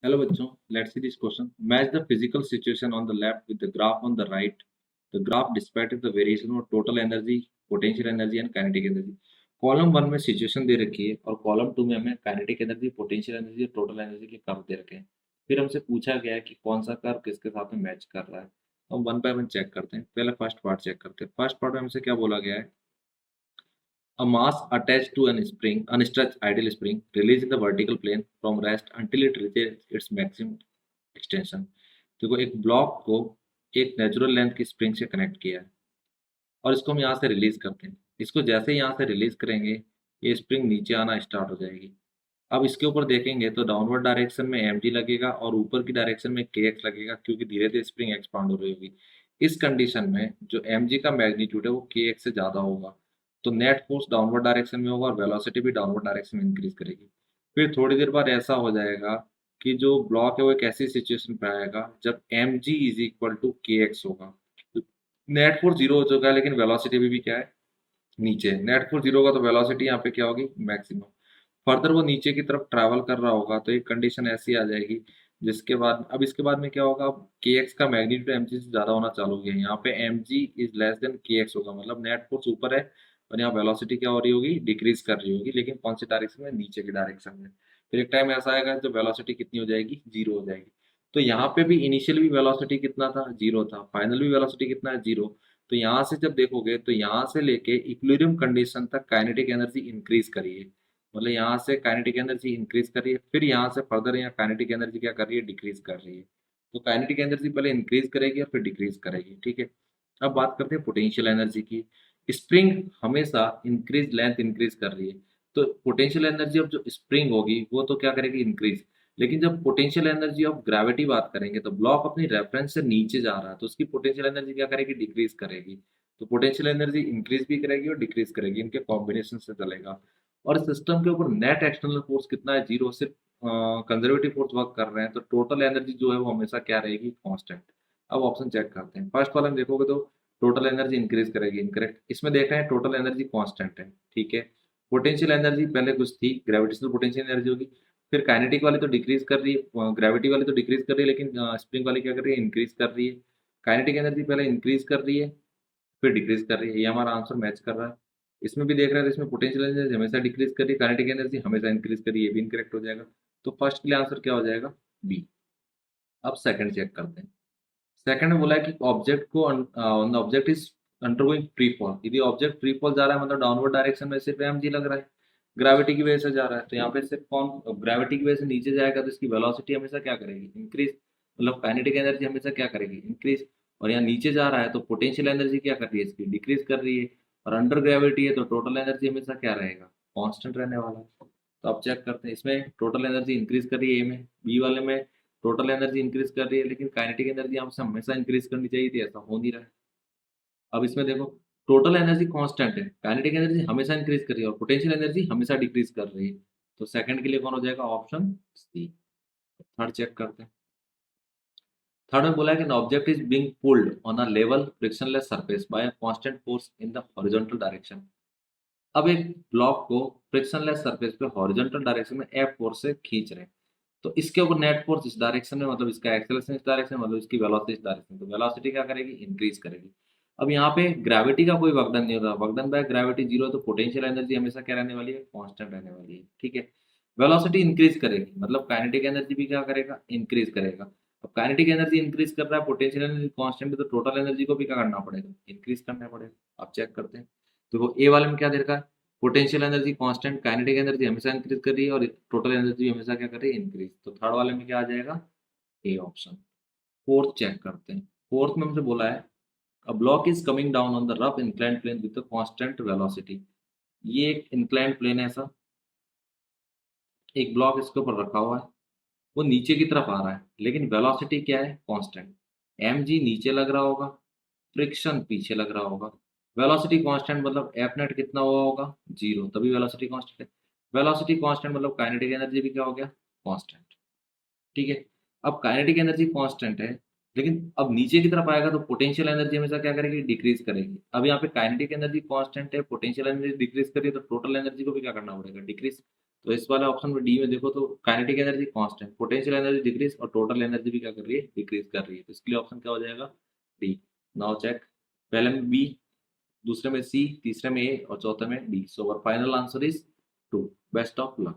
Hello बच्चों, let's see this question. Match the physical situation on the left with the graph on the right. The graph depicts the variation of total energy, potential energy and kinetic energy. Column one में situation दे रखी है और column to में हमें kinetic energy, potential energy और total energy के curve दे रखे हैं। फिर हमसे पूछा गया है कि कौन सा कर्व किसके साथ में मैच कर रहा है। तो हम वन बाय वन चेक करते हैं। पहले फर्स्ट पार्ट चेक करते हैं। फर्स्ट पार्ट में हमसे क्या बोला गया है, a mass attached to an spring, unstretched ideal spring, released in the vertical plane from rest until it reaches its maximum extension. देखो एक ब्लॉक को एक नेचुरल लेंथ की स्प्रिंग से कनेक्ट किया है और इसको हम यहाँ से रिलीज करते हैं। इसको जैसे ही यहाँ से रिलीज करेंगे ये स्प्रिंग नीचे आना स्टार्ट हो जाएगी। अब इसके ऊपर देखेंगे तो डाउनवर्ड डायरेक्शन में mg लगेगा और ऊपर की डायरेक्शन में kx लगेगा क्योंकि धीरे धीरे स्प्रिंग एक्सपांड हो रही होगी। इस कंडीशन में जो mg का मैग्नीट्यूड है वो kx से ज़्यादा होगा, तो नेट फोर्स डाउनवर्ड डायरेक्शन में होगा और वेलोसिटी भी डाउनवर्ड डायरेक्शन में इंक्रीज करेगी। फिर थोड़ी देर बाद ऐसा हो जाएगा कि जो ब्लॉक है वो एक ऐसी सिचुएशन पे आएगा जब mg is equal to kx होगा। नेट फोर्स जीरो हो चुका है लेकिन वेलोसिटी भी क्या है, नीचे। नेट फोर्स जीरो होगा तो वेलोसिटी यहाँ पे क्या होगी, मैक्सिमम। फर्दर वो नीचे की तरफ ट्रैवल कर रहा होगा तो एक कंडीशन ऐसी आ जाएगी जिसके बाद अब इसके बाद में क्या होगा, के एक्स का मैग्नीट्यूड एम जी से ज़्यादा होना चालू हो गया। यहाँ पे M G is less than K X होगा, मतलब नेट फोर्स ऊपर है और यहाँ वेलोसिटी क्या हो रही होगी, डिक्रीज कर रही होगी, लेकिन कौन सी डायरेक्शन में, नीचे की डायरेक्शन में। फिर एक टाइम ऐसा आएगा जब वेलोसिटी कितनी हो जाएगी, जीरो हो जाएगी। तो यहाँ पे भी इनिशियल भी वेलोसिटी कितना था, जीरो था। फाइनल भी वेलोसिटी कितना है, जीरो। तो यहाँ से जब देखोगे तो यहाँ से लेके इक्विलिब्रियम कंडीशन तक काइनेटिक एनर्जी इंक्रीज करी है, मतलब यहाँ से काइनेटिक एनर्जी इंक्रीज कर रही है। फिर यहाँ से फर्दर यहाँ काइनेटिक एनर्जी क्या कर रही है, डिक्रीज कर रही है। तो काइनेटिक एनर्जी पहले इंक्रीज करेगी और फिर डिक्रीज करेगी, ठीक है। अब बात करते हैं पोटेंशियल एनर्जी की। स्प्रिंग हमेशा इंक्रीज लेंथ इंक्रीज कर रही है, तो पोटेंशियल एनर्जी ऑफ जो स्प्रिंग होगी वो तो क्या करेगी, इंक्रीज। लेकिन जब पोटेंशियल एनर्जी ऑफ ग्रेविटी बात करेंगे तो ब्लॉक अपनी रेफरेंस से नीचे जा रहा है तो उसकी पोटेंशियल एनर्जी क्या करेगी, डिक्रीज करेगी। तो पोटेंशियल एनर्जी इंक्रीज भी करेगी और डिक्रीज करेगी, इनके कॉम्बिनेशन से चलेगा। और सिस्टम के ऊपर नेट एक्सटर्नल फोर्स कितना है, जीरो। सिर्फ कंजर्वेटिव फोर्स वर्क कर रहे हैं तो टोटल एनर्जी जो है वो हमेशा क्या रहेगी, कांस्टेंट। अब ऑप्शन चेक करते हैं। फर्स्ट वाला में देखोगे तो टोटल एनर्जी इंक्रीज करेगी, इनकरेक्ट। इसमें देख रहे हैं टोटल एनर्जी कांस्टेंट है, ठीक है। पोटेंशियल एनर्जी पहले कुछ थी, ग्रेविटेशनल पोटेंशियल एनर्जी होगी। फिर काइनेटिक वाली तो डिक्रीज कर रही है, ग्रेविटी वाली तो डिक्रीज कर रही है, लेकिन स्प्रिंग वाली क्या कर रही है, इंक्रीज कर रही है। काइनेटिक एनर्जी पहले इंक्रीज कर रही है फिर डिक्रीज कर रही है, ये हमारा आंसर मैच कर रहा है। इसमें भी देख रहे हैं तो इसमें पोटेंशियल एनर्जी हमेशा डिक्रीज कर रही है, काइनेटिक एनर्जी हमेशा इंक्रीज कर रही है, ये भी इनकरेक्ट हो जाएगा। तो फर्स्ट के लिए आंसर क्या हो जाएगा, बी। अब सेकंड चेक करते हैं। सेकंड में बोला है कि ऑब्जेक्ट को object is undergoing free fall. यदि ऑब्जेक्ट फ्री फॉल जा रहा है मतलब डाउनवर्ड डायरेक्शन में, सिर्फ एम जी लग रहा है, ग्रेविटी की वजह से जा रहा है। तो यहाँ पे सिर्फ कौन, ग्रेविटी की वजह से नीचे जाएगा तो इसकी वेलोसिटी हमेशा क्या करेगी, इंक्रीज। मतलब काइनेटिक एनर्जी हमेशा क्या करेगी, इंक्रीज। और यहाँ नीचे जा रहा है तो पोटेंशियल एनर्जी क्या कर रही है, इसकी डिक्रीज कर रही है। और अंडर ग्रेविटी है तो टोटल एनर्जी हमेशा क्या रहेगा, कांस्टेंट रहने वाला है। तो अब चेक करते हैं, इसमें टोटल एनर्जी इंक्रीज कर रही है ए में, बी वाले में टोटल एनर्जी इंक्रीज कर रही है, लेकिन काइनेटिक एनर्जी हमसे हमेशा इंक्रीज करनी चाहिए थी, ऐसा हो नहीं रहा है। अब इसमें देखो टोटल एनर्जी कांस्टेंट है, काइनेटिक एनर्जी हमेशा इंक्रीज कर रही है और पोटेंशियल एनर्जी हमेशा डिक्रीज कर रही है। तो सेकंड के लिए कौन हो जाएगा, ऑप्शन सी। थर्ड चेक करते हैं। थर्ड में बोला है कि object is being pulled on a level frictionless surface by a constant force in the horizontal direction. अब एक ब्लॉक को फ्रिक्शनलेस सरफेस पे हॉरिजॉन्टल डायरेक्शन में एफ फोर्स से खींच रहे हैं, तो इसके ऊपर नेट फोर्स इस डायरेक्शन में, मतलब इसका एक्सेलरेशन इस डायरेक्शन, मतलब इसकी वेलोसिटी इस डायरेक्शन, तो वेलोसिटी क्या करेगी, इंक्रीज करेगी। अब यहाँ पे ग्रेविटी का कोई वक्डन नहीं होता, वक्डन बाय ग्रेविटी जीरो, तो पोटेंशियल एनर्जी हमेशा क्या रहने वाली है, कांस्टेंट रहने वाली है, ठीक है। वेलोसिटी इंक्रीज करेगी मतलब काइनेटिक एनर्जी भी क्या करेगा, इंक्रीज करेगा। अब काइनेटिक एनर्जी इंक्रीज कर रहा है, पोटेंशियल एनर्जी कांस्टेंट है, तो टोटल एनर्जी को भी क्या करना पड़ेगा, इंक्रीज करना पड़ेगा। अब चेक करते हैं। देखो ए वाले में क्या दे रखा है, potential energy constant, kinetic energy हमेशा इंक्रीज कर रही है और टोटल एनर्जी हमेशा क्या कर रही है, इंक्रीज। तो थर्ड वाले में क्या आ जाएगा, ए ऑप्शन। फोर्थ चेक करते हैं। फोर्थ में हमसे बोला है a block is coming down on the rough inclined plane with constant velocity. ये एक इंक्लाइंड प्लेन है, ऐसा एक ब्लॉक इसके ऊपर रखा हुआ है, वो नीचे की तरफ आ रहा है लेकिन वेलोसिटी क्या है, कांस्टेंट। एम जी नीचे लग रहा होगा, फ्रिक्शन पीछे लग रहा होगा। वेलोसिटी कांस्टेंट मतलब एफ नेट कितना हुआ होगा, जीरो, तभी वेलोसिटी कांस्टेंट है। वेलोसिटी कांस्टेंट मतलब काइनेटिक एनर्जी भी क्या हो गया, कांस्टेंट, ठीक है। अब काइनेटिक एनर्जी कांस्टेंट है लेकिन अब नीचे की तरफ आएगा तो पोटेंशियल एनर्जी हमेशा क्या करेगी, डिक्रीज करेगी। अब यहाँ पे काइनेटिक एनर्जी कांस्टेंट है, पोटेंशियल एनर्जी डिक्रीज करिए तो टोटल एनर्जी को भी क्या करना पड़ेगा, डिक्रीज। तो इस वाले ऑप्शन में डी में देखो तो kinetic energy constant, potential energy decrease और टोटल एनर्जी भी क्या कर रही है, डिक्रीज कर रही है। तो इसके लिए ऑप्शन क्या हो जाएगा, डी। नाउ चेक, पहले में बी, दूसरे में सी, तीसरे में ए और चौथे में D. So our final answer is two. Best of luck.